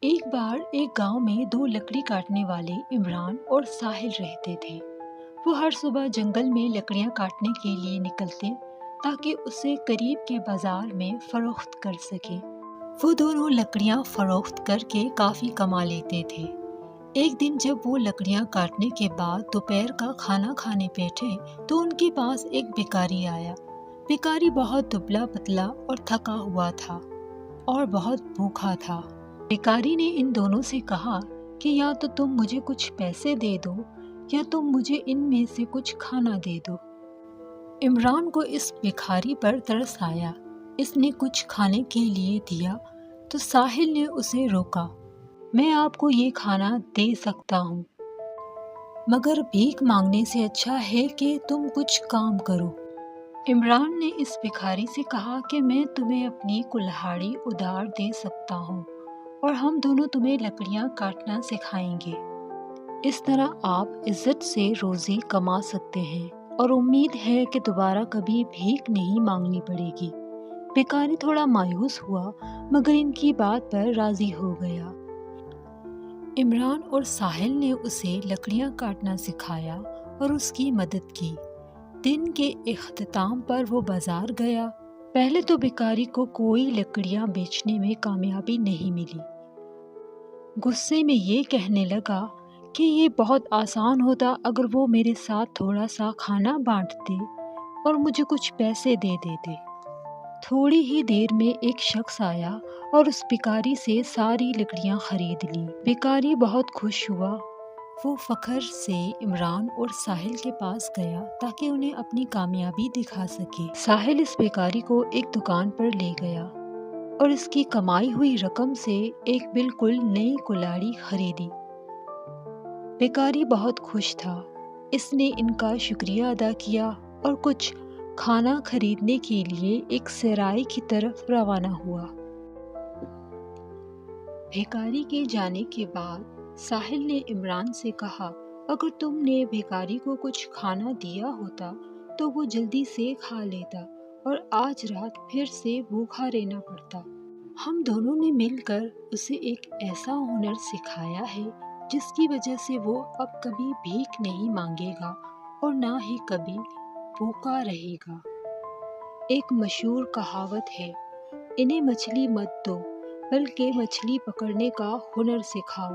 ایک بار ایک گاؤں میں دو لکڑی کاٹنے والے عمران اور ساحل رہتے تھے۔ وہ ہر صبح جنگل میں لکڑیاں کاٹنے کے لیے نکلتے تاکہ اسے قریب کے بازار میں فروخت کر سکیں۔ وہ دونوں لکڑیاں فروخت کر کے کافی کما لیتے تھے۔ ایک دن جب وہ لکڑیاں کاٹنے کے بعد دوپہر کا کھانا کھانے بیٹھے تو ان کے پاس ایک بھکاری آیا۔ بھکاری بہت دبلا پتلا اور تھکا ہوا تھا اور بہت بھوکا تھا۔ بھکاری نے ان دونوں سے کہا کہ یا تو تم مجھے کچھ پیسے دے دو یا تم مجھے ان میں سے کچھ کھانا دے دو۔ عمران کو اس بھکاری پر ترس آیا۔ اس نے کچھ کھانے کے لیے دیا تو ساحل نے اسے روکا۔ میں آپ کو یہ کھانا دے سکتا ہوں، مگر بھیک مانگنے سے اچھا ہے کہ تم کچھ کام کرو۔ عمران نے اس بھکاری سے کہا کہ میں تمہیں اپنی کلہاڑی ادھار دے سکتا ہوں اور ہم دونوں تمہیں لکڑیاں کاٹنا سکھائیں گے۔ اس طرح آپ عزت سے روزی کما سکتے ہیں اور امید ہے کہ دوبارہ کبھی بھیک نہیں مانگنی پڑے گی۔ بھکاری تھوڑا مایوس ہوا مگر ان کی بات پر راضی ہو گیا۔ عمران اور ساحل نے اسے لکڑیاں کاٹنا سکھایا اور اس کی مدد کی۔ دن کے اختتام پر وہ بازار گیا۔ پہلے تو بھکاری کو کوئی لکڑیاں بیچنے میں کامیابی نہیں ملی۔ غصے میں یہ کہنے لگا کہ یہ بہت آسان ہوتا اگر وہ میرے ساتھ تھوڑا سا کھانا بانٹتے اور مجھے کچھ پیسے دے دیتے۔ تھوڑی ہی دیر میں ایک شخص آیا اور اس بھکاری سے ساری لکڑیاں خرید لی۔ بھکاری بہت خوش ہوا۔ وہ فخر سے عمران اور ساحل کے پاس گیا تاکہ انہیں اپنی کامیابی دکھا سکے۔ ساحل اس بھکاری کو ایک دکان پر لے گیا اور اس کی کمائی ہوئی رقم سے ایک بالکل نئی کلاڑی خریدی۔ بھکاری بہت خوش تھا۔ اس نے ان کا شکریہ ادا کیا اور کچھ کھانا خریدنے کے لیے ایک سرائے کی طرف روانہ ہوا۔ بھکاری کے جانے کے بعد ساحل نے عمران سے کہا اگر تم نے بھکاری کو کچھ کھانا دیا ہوتا تو وہ جلدی سے کھا لیتا اور آج رات پھر سے بھوکا رہنا پڑتا۔ ہم دونوں نے مل کر اسے ایک ایسا ہنر سکھایا ہے جس کی وجہ سے وہ اب کبھی بھیک نہیں مانگے گا اور نہ ہی کبھی بھوکا رہے گا۔ ایک مشہور کہاوت ہے، انہیں مچھلی مت دو بلکہ مچھلی پکڑنے کا ہنر سکھاؤ۔